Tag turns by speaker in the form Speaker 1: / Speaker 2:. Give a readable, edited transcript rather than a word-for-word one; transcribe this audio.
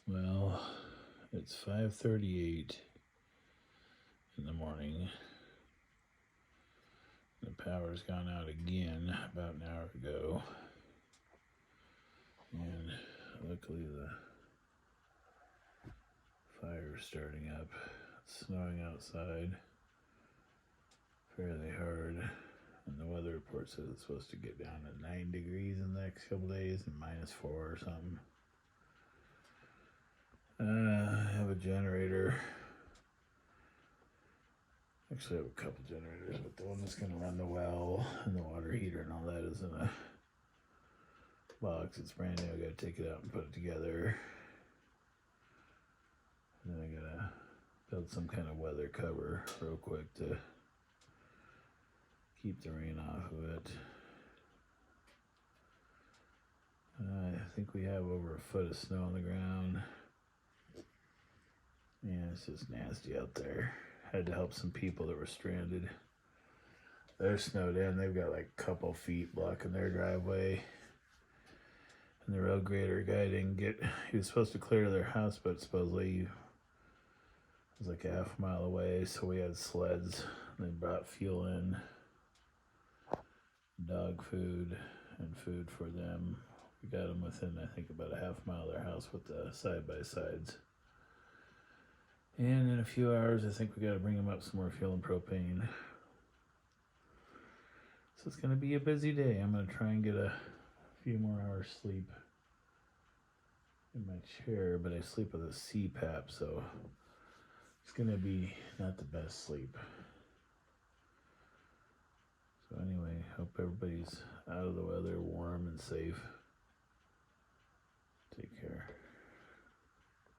Speaker 1: Well, it's 5:38 in the morning. The power's gone out again about an hour ago. And luckily the fire's starting up. It's snowing outside fairly hard. And the weather report says it's supposed to get down to 9 degrees in the next couple days and -4 or something. I have a generator. Actually, I have a couple generators, but the one that's going to run the well and the water heater and all that is in a box. It's brand new. I got to take it out and put it together. And then I got to build some kind of weather cover real quick to keep the rain off of it. I think we have over a foot of snow on the ground. Yeah, it's just nasty out there. Had to help some people that were stranded. They're snowed in. They've got like a couple feet blocking their driveway. And the road grader guy didn't get, he was supposed to clear their house, but supposedly it was like a half-mile away. So we had sleds. They brought fuel in, dog food, and food for them. We got them within, I think, about a half-mile of their house with the side-by-sides. And in a few hours, I think we got to bring them up some more fuel and propane. So it's going to be a busy day. I'm going to try and get a few more hours sleep in my chair, but I sleep with a CPAP, so it's going to be not the best sleep. So anyway, hope everybody's out of the weather, warm and safe.